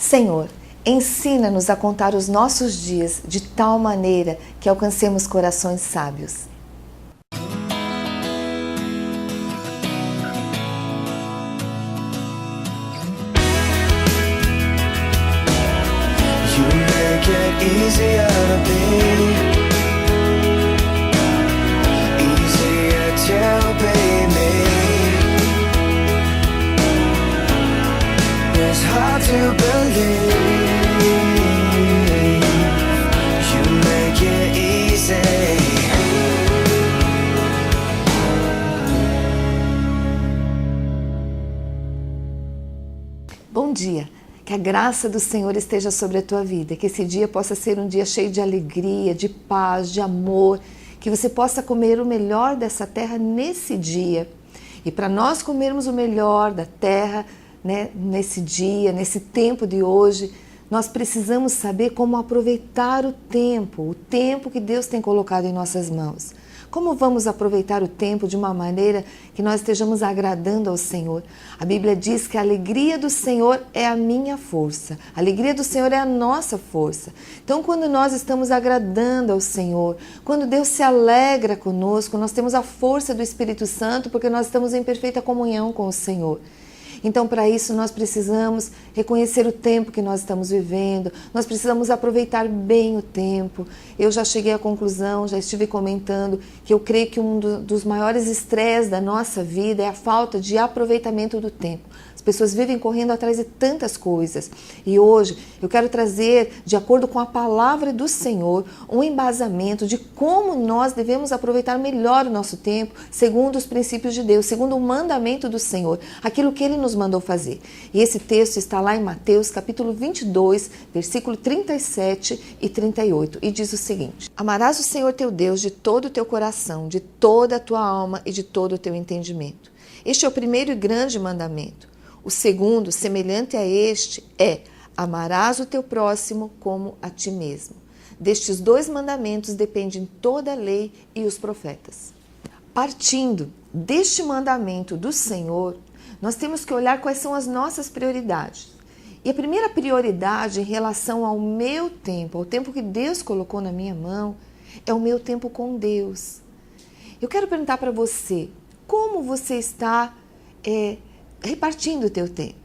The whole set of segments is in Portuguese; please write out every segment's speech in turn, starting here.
Senhor, ensina-nos a contar os nossos dias de tal maneira que alcancemos corações sábios. Easier to be, easier to be me. It's hard to believe you make it easy. Bom dia. Que a graça do Senhor esteja sobre a tua vida, que esse dia possa ser um dia cheio de alegria, de paz, de amor, que você possa comer o melhor dessa terra nesse dia. E para nós comermos o melhor da terra, né, nesse dia, nesse tempo de hoje, nós precisamos saber como aproveitar o tempo que Deus tem colocado em nossas mãos. Como vamos aproveitar o tempo de uma maneira que nós estejamos agradando ao Senhor? A Bíblia diz que a alegria do Senhor é a minha força. A alegria do Senhor é a nossa força. Então, quando nós estamos agradando ao Senhor, quando Deus se alegra conosco, nós temos a força do Espírito Santo porque nós estamos em perfeita comunhão com o Senhor. Então, para isso, nós precisamos reconhecer o tempo que nós estamos vivendo, nós precisamos aproveitar bem o tempo. Eu já cheguei à conclusão, já estive comentando, que eu creio que um dos maiores estresses da nossa vida é a falta de aproveitamento do tempo. As pessoas vivem correndo atrás de tantas coisas. E hoje eu quero trazer, de acordo com a palavra do Senhor, um embasamento de como nós devemos aproveitar melhor o nosso tempo, segundo os princípios de Deus, segundo o mandamento do Senhor, aquilo que Ele nos mandou fazer. E esse texto está lá em Mateus, capítulo 22, versículo 37 e 38, e diz o seguinte: Amarás o Senhor teu Deus de todo o teu coração, de toda a tua alma e de todo o teu entendimento. Este é o primeiro e grande mandamento. O segundo, semelhante a este, é: amarás o teu próximo como a ti mesmo. Destes dois mandamentos dependem toda a lei e os profetas. Partindo deste mandamento do Senhor, nós temos que olhar quais são as nossas prioridades. E a primeira prioridade em relação ao meu tempo, ao tempo que Deus colocou na minha mão, é o meu tempo com Deus. Eu quero perguntar para você, como você está repartindo o teu tempo?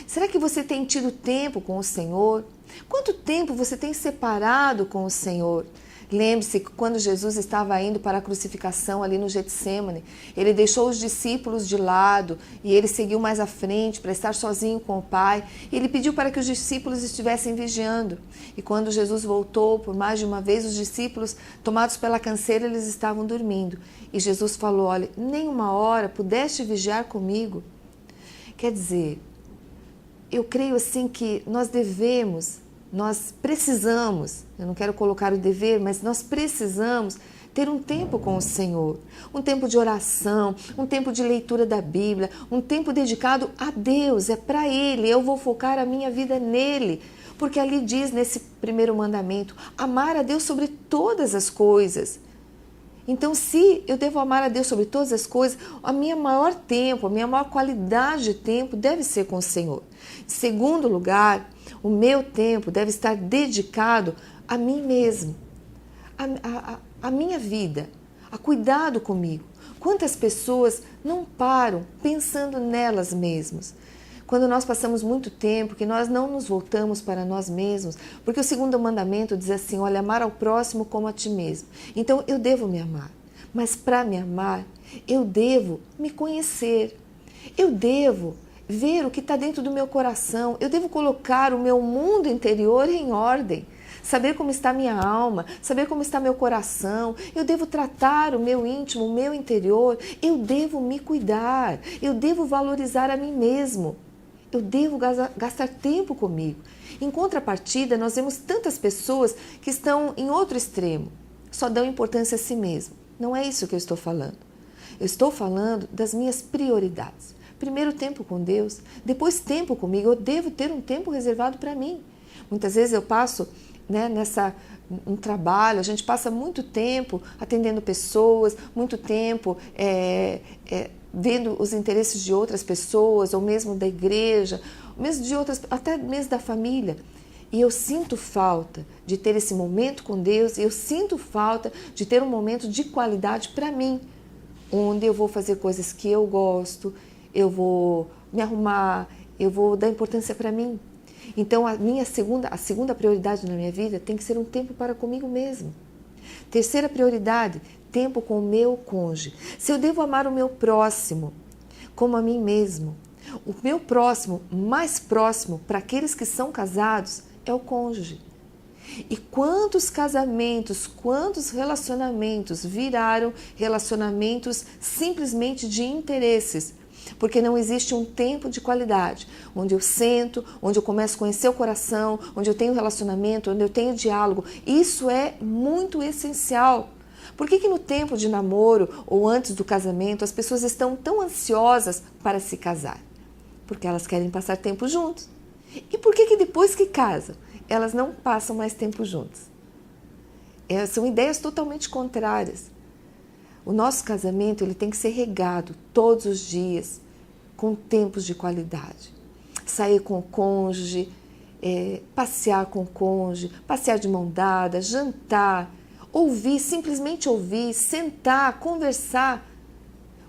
Será que você tem tido tempo com o Senhor? Quanto tempo você tem separado com o Senhor? Lembre-se que quando Jesus estava indo para a crucificação ali no Getsêmani, ele deixou os discípulos de lado e ele seguiu mais à frente para estar sozinho com o Pai. E ele pediu para que os discípulos estivessem vigiando. E quando Jesus voltou por mais de uma vez, os discípulos, tomados pela canseira, eles estavam dormindo. E Jesus falou: olha, nem uma hora pudeste vigiar comigo? Quer dizer, eu creio assim que nós precisamos, eu não quero colocar o dever, mas nós precisamos ter um tempo com o Senhor, um tempo de oração, um tempo de leitura da Bíblia, um tempo dedicado a Deus, é para Ele, eu vou focar a minha vida nele, porque ali diz nesse primeiro mandamento, amar a Deus sobre todas as coisas. Então, se eu devo amar a Deus sobre todas as coisas, a minha maior qualidade de tempo deve ser com o Senhor. Em segundo lugar, o meu tempo deve estar dedicado a mim mesmo, a minha vida, a cuidado comigo. Quantas pessoas não param pensando nelas mesmas? Quando nós passamos muito tempo, que nós não nos voltamos para nós mesmos, porque o segundo mandamento diz assim, olha, amar ao próximo como a ti mesmo. Então, eu devo me amar, mas para me amar, eu devo me conhecer, eu devo ver o que está dentro do meu coração, eu devo colocar o meu mundo interior em ordem, saber como está minha alma, saber como está meu coração, eu devo tratar o meu íntimo, o meu interior, eu devo me cuidar, eu devo valorizar a mim mesmo. Eu devo gastar tempo comigo. Em contrapartida, nós vemos tantas pessoas que estão em outro extremo, só dão importância a si mesmo. Não é isso que eu estou falando. Eu estou falando das minhas prioridades. Primeiro tempo com Deus, depois tempo comigo. Eu devo ter um tempo reservado para mim. Muitas vezes eu passo um trabalho, a gente passa muito tempo atendendo pessoas, muito tempo vendo os interesses de outras pessoas, ou mesmo da igreja, mês de outras, até mês da família. E eu sinto falta de ter esse momento com Deus, eu sinto falta de ter um momento de qualidade para mim, onde eu vou fazer coisas que eu gosto, eu vou me arrumar, eu vou dar importância para mim. Então, a segunda prioridade na minha vida tem que ser um tempo para comigo mesmo. Terceira prioridade, tempo com o meu cônjuge. Se eu devo amar o meu próximo como a mim mesmo, o meu próximo, mais próximo para aqueles que são casados, é o cônjuge. E quantos casamentos, quantos relacionamentos viraram relacionamentos simplesmente de interesses? Porque não existe um tempo de qualidade, onde eu sento, onde eu começo a conhecer o coração, onde eu tenho relacionamento, onde eu tenho diálogo. Isso é muito essencial. Por que no tempo de namoro ou antes do casamento as pessoas estão tão ansiosas para se casar? Porque elas querem passar tempo juntos. E por que depois que casam, elas não passam mais tempo juntos? São ideias totalmente contrárias. O nosso casamento ele tem que ser regado todos os dias, com tempos de qualidade. Sair com o cônjuge, passear com o cônjuge, passear de mão dada, jantar, ouvir, simplesmente ouvir, sentar, conversar.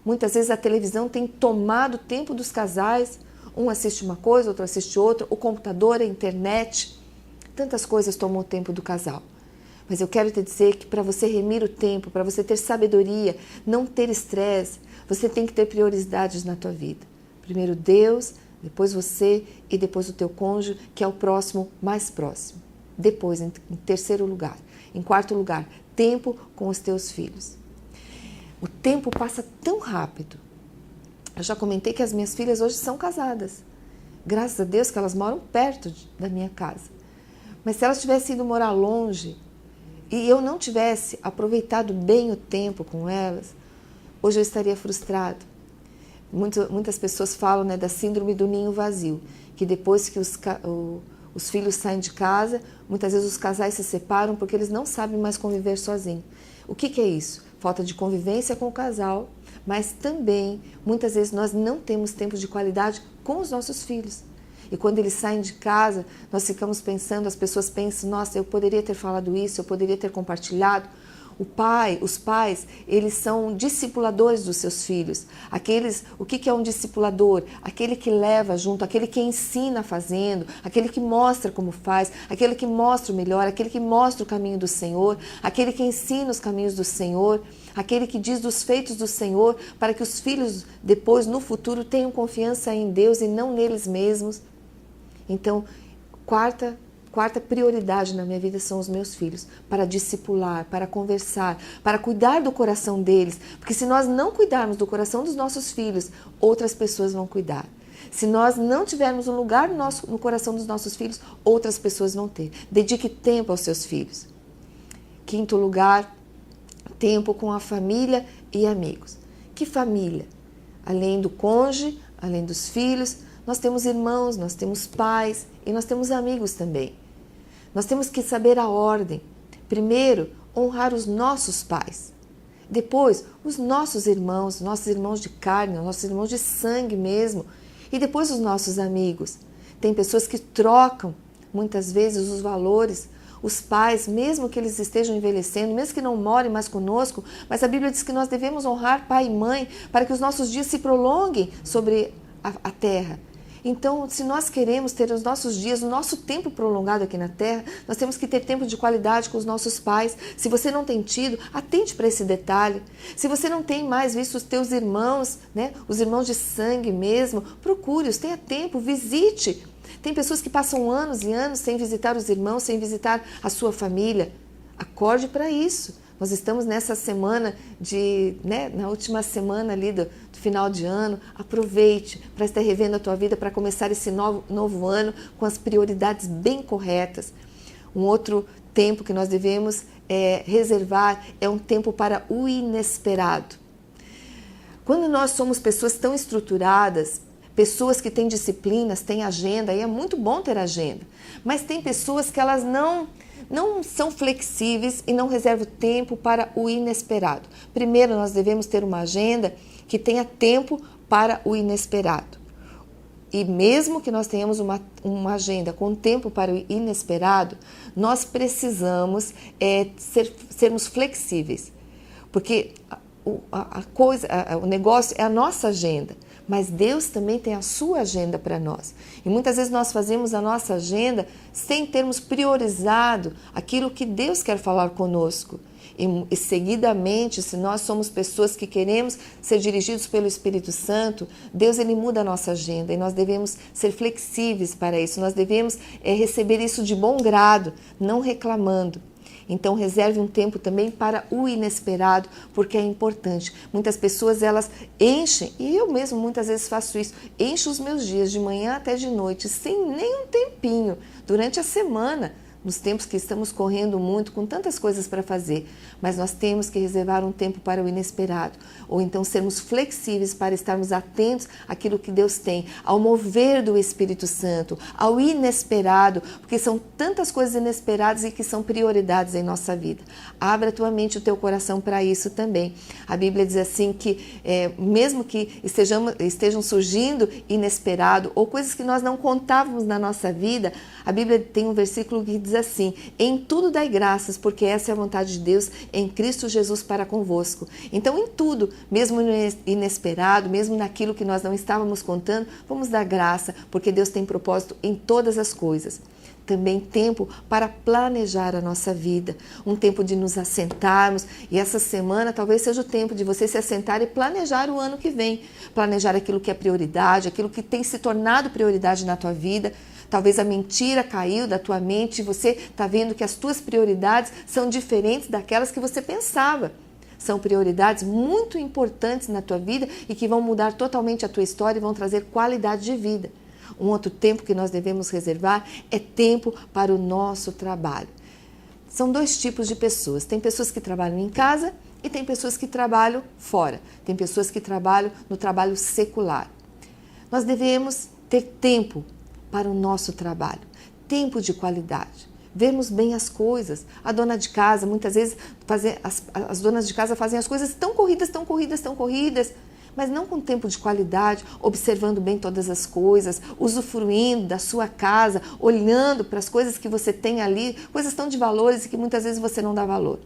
Muitas vezes a televisão tem tomado o tempo dos casais. Um assiste uma coisa, outro assiste outra, o computador, a internet. Tantas coisas tomam o tempo do casal. Mas eu quero te dizer que para você remir o tempo, para você ter sabedoria, não ter estresse, você tem que ter prioridades na tua vida. Primeiro Deus, depois você e depois o teu cônjuge, que é o próximo mais próximo. Depois, em terceiro lugar. Em quarto lugar, tempo com os teus filhos. O tempo passa tão rápido. Eu já comentei que as minhas filhas hoje são casadas. Graças a Deus que elas moram perto da minha casa. Mas se elas tivessem ido morar longe e eu não tivesse aproveitado bem o tempo com elas, hoje eu estaria frustrado. Muitas pessoas falam, da síndrome do ninho vazio, que depois que os filhos saem de casa, muitas vezes os casais se separam porque eles não sabem mais conviver sozinhos. O que é isso? Falta de convivência com o casal, mas também, muitas vezes, nós não temos tempo de qualidade com os nossos filhos. E quando eles saem de casa, nós ficamos pensando, as pessoas pensam, nossa, eu poderia ter falado isso, eu poderia ter compartilhado. Os pais, eles são discipuladores dos seus filhos. O que é um discipulador? Aquele que leva junto, aquele que ensina fazendo, aquele que mostra como faz, aquele que mostra o melhor, aquele que mostra o caminho do Senhor, aquele que ensina os caminhos do Senhor, aquele que diz dos feitos do Senhor, para que os filhos depois, no futuro, tenham confiança em Deus e não neles mesmos. Então, quarta prioridade na minha vida são os meus filhos, para discipular, para conversar, para cuidar do coração deles, porque se nós não cuidarmos do coração dos nossos filhos, outras pessoas vão cuidar. Se nós não tivermos um lugar no coração dos nossos filhos, outras pessoas vão ter. Dedique tempo aos seus filhos. Quinto lugar, tempo com a família e amigos. Que família? Além do cônjuge, além dos filhos, nós temos irmãos, nós temos pais e nós temos amigos também. Nós temos que saber a ordem. Primeiro, honrar os nossos pais. Depois, os nossos irmãos de carne, nossos irmãos de sangue mesmo. E depois os nossos amigos. Tem pessoas que trocam, muitas vezes, os valores. Os pais, mesmo que eles estejam envelhecendo, mesmo que não morem mais conosco, mas a Bíblia diz que nós devemos honrar pai e mãe para que os nossos dias se prolonguem sobre a terra. Então, se nós queremos ter os nossos dias, o nosso tempo prolongado aqui na Terra, nós temos que ter tempo de qualidade com os nossos pais. Se você não tem tido, atente para esse detalhe. Se você não tem mais visto os teus irmãos, os irmãos de sangue mesmo, procure-os, tenha tempo, visite. Tem pessoas que passam anos e anos sem visitar os irmãos, sem visitar a sua família. Acorde para isso. Nós estamos nessa semana na última semana ali do final de ano. Aproveite para estar revendo a tua vida, para começar esse novo ano com as prioridades bem corretas. Um outro tempo que nós devemos reservar é um tempo para o inesperado. Quando nós somos pessoas tão estruturadas, pessoas que têm disciplinas, têm agenda, e é muito bom ter agenda, mas tem pessoas que elas não são flexíveis e não reservam tempo para o inesperado. Primeiro, nós devemos ter uma agenda que tenha tempo para o inesperado. E mesmo que nós tenhamos uma agenda com tempo para o inesperado, nós precisamos sermos flexíveis. Porque o negócio é a nossa agenda, mas Deus também tem a sua agenda para nós. E muitas vezes nós fazemos a nossa agenda sem termos priorizado aquilo que Deus quer falar conosco. E seguidamente, se nós somos pessoas que queremos ser dirigidos pelo Espírito Santo, Deus ele muda a nossa agenda e nós devemos ser flexíveis para isso. Nós devemos receber isso de bom grado, não reclamando. Então reserve um tempo também para o inesperado, porque é importante. Muitas pessoas elas enchem, e eu mesmo muitas vezes faço isso, encho os meus dias de manhã até de noite, sem nem um tempinho, durante a semana, nos tempos que estamos correndo muito, com tantas coisas para fazer, mas nós temos que reservar um tempo para o inesperado, ou então sermos flexíveis para estarmos atentos àquilo que Deus tem, ao mover do Espírito Santo, ao inesperado, porque são tantas coisas inesperadas e que são prioridades em nossa vida. Abra a tua mente e o teu coração para isso também. A Bíblia diz assim que mesmo que estejam surgindo inesperado ou coisas que nós não contávamos na nossa vida, a Bíblia tem um versículo que diz assim: em tudo dai graças, porque essa é a vontade de Deus em Cristo Jesus para convosco. Então em tudo, mesmo no inesperado, mesmo naquilo que nós não estávamos contando, vamos dar graça, porque Deus tem propósito em todas as coisas. Também tempo para planejar a nossa vida, um tempo de nos assentarmos, e essa semana talvez seja o tempo de você se assentar e planejar o ano que vem, planejar aquilo que é prioridade, aquilo que tem se tornado prioridade na tua vida. Talvez a mentira caiu da tua mente e você está vendo que as tuas prioridades são diferentes daquelas que você pensava. São prioridades muito importantes na tua vida e que vão mudar totalmente a tua história e vão trazer qualidade de vida. Um outro tempo que nós devemos reservar é tempo para o nosso trabalho. São dois tipos de pessoas. Tem pessoas que trabalham em casa e tem pessoas que trabalham fora. Tem pessoas que trabalham no trabalho secular. Nós devemos ter tempo para o nosso trabalho, tempo de qualidade, vermos bem as coisas. A dona de casa, muitas vezes, as donas de casa fazem as coisas tão corridas, mas não com tempo de qualidade, observando bem todas as coisas, usufruindo da sua casa, olhando para as coisas que você tem ali, coisas tão de valores e que muitas vezes você não dá valor.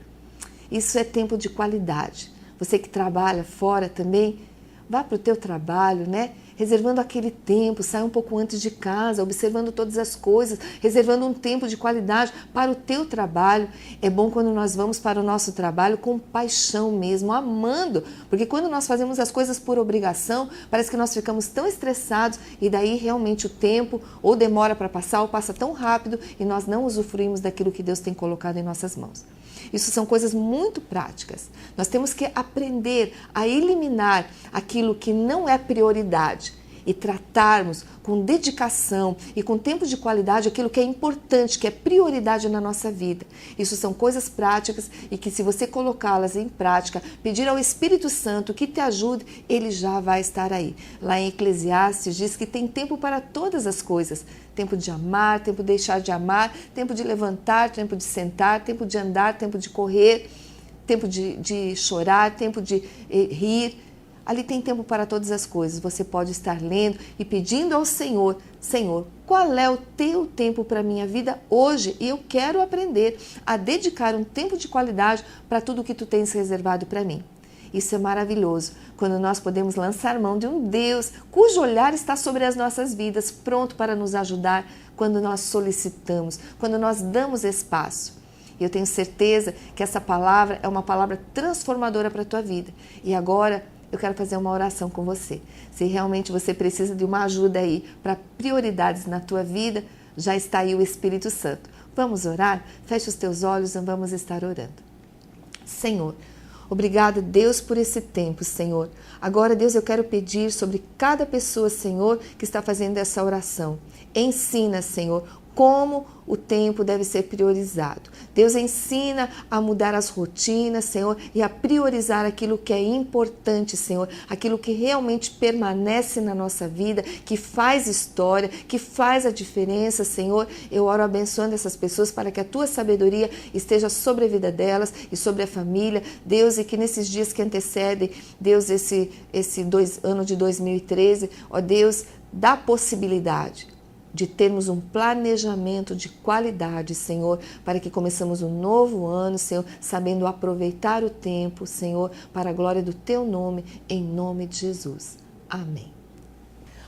Isso é tempo de qualidade. Você que trabalha fora também, vá para o teu trabalho, né? Reservando aquele tempo, sai um pouco antes de casa, observando todas as coisas, reservando um tempo de qualidade para o teu trabalho. É bom quando nós vamos para o nosso trabalho com paixão mesmo, amando, porque quando nós fazemos as coisas por obrigação, parece que nós ficamos tão estressados e daí realmente o tempo ou demora para passar ou passa tão rápido e nós não usufruímos daquilo que Deus tem colocado em nossas mãos. Isso são coisas muito práticas. Nós temos que aprender a eliminar aquilo que não é prioridade e tratarmos com dedicação e com tempo de qualidade aquilo que é importante, que é prioridade na nossa vida. Isso são coisas práticas e que, se você colocá-las em prática, pedir ao Espírito Santo que te ajude, ele já vai estar aí. Lá em Eclesiastes diz que tem tempo para todas as coisas. Tempo de amar, tempo de deixar de amar, tempo de levantar, tempo de sentar, tempo de andar, tempo de correr, tempo de chorar, tempo de rir. Ali tem tempo para todas as coisas. Você pode estar lendo e pedindo ao Senhor: Senhor, qual é o teu tempo para a minha vida hoje? E eu quero aprender a dedicar um tempo de qualidade para tudo que tu tens reservado para mim. Isso é maravilhoso, quando nós podemos lançar mão de um Deus cujo olhar está sobre as nossas vidas, pronto para nos ajudar quando nós solicitamos, quando nós damos espaço. E eu tenho certeza que essa palavra é uma palavra transformadora para a tua vida. E agora eu quero fazer uma oração com você. Se realmente você precisa de uma ajuda aí para prioridades na tua vida, já está aí o Espírito Santo. Vamos orar? Feche os teus olhos e vamos estar orando. Senhor, obrigada, Deus, por esse tempo, Senhor. Agora, Deus, eu quero pedir sobre cada pessoa, Senhor, que está fazendo essa oração. Ensina, Senhor, como o tempo deve ser priorizado. Deus, ensina a mudar as rotinas, Senhor, e a priorizar aquilo que é importante, Senhor, aquilo que realmente permanece na nossa vida, que faz história, que faz a diferença, Senhor. Eu oro abençoando essas pessoas para que a tua sabedoria esteja sobre a vida delas e sobre a família, Deus, e que nesses dias que antecedem, Deus, esse ano de 2013, ó Deus, dá possibilidade de termos um planejamento de qualidade, Senhor, para que começamos um novo ano, Senhor, sabendo aproveitar o tempo, Senhor, para a glória do Teu nome, em nome de Jesus. Amém.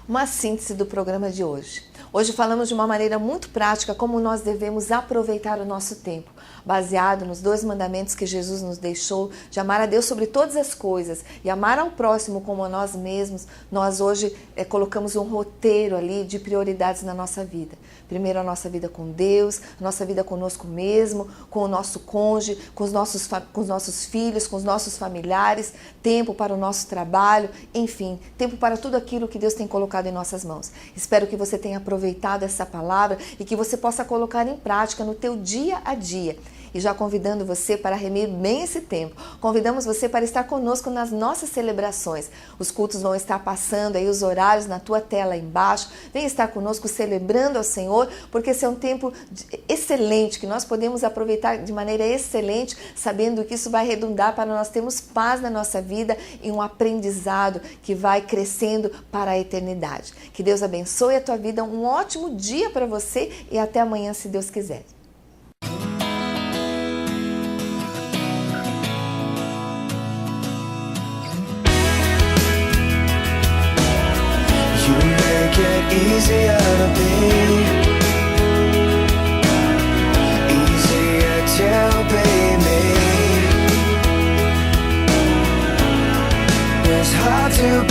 Uma síntese do programa de hoje. Hoje falamos de uma maneira muito prática como nós devemos aproveitar o nosso tempo, baseado nos 2 mandamentos que Jesus nos deixou, de amar a Deus sobre todas as coisas e amar ao próximo como a nós mesmos. Nós hoje colocamos um roteiro ali de prioridades na nossa vida. Primeiro a nossa vida com Deus, a nossa vida conosco mesmo, com o nosso cônjuge, com os nossos filhos, com os nossos familiares, tempo para o nosso trabalho, enfim, tempo para tudo aquilo que Deus tem colocado em nossas mãos. Espero que você tenha aproveitado essa palavra e que você possa colocar em prática no teu dia a dia. E já convidando você para remir bem esse tempo, convidamos você para estar conosco nas nossas celebrações. Os cultos vão estar passando aí, os horários na tua tela aí embaixo. Vem estar conosco celebrando ao Senhor, porque esse é um tempo excelente, que nós podemos aproveitar de maneira excelente, sabendo que isso vai redundar para nós termos paz na nossa vida e um aprendizado que vai crescendo para a eternidade. Que Deus abençoe a tua vida, um ótimo dia para você e até amanhã, se Deus quiser. Easier to be, easier to be me. It's hard to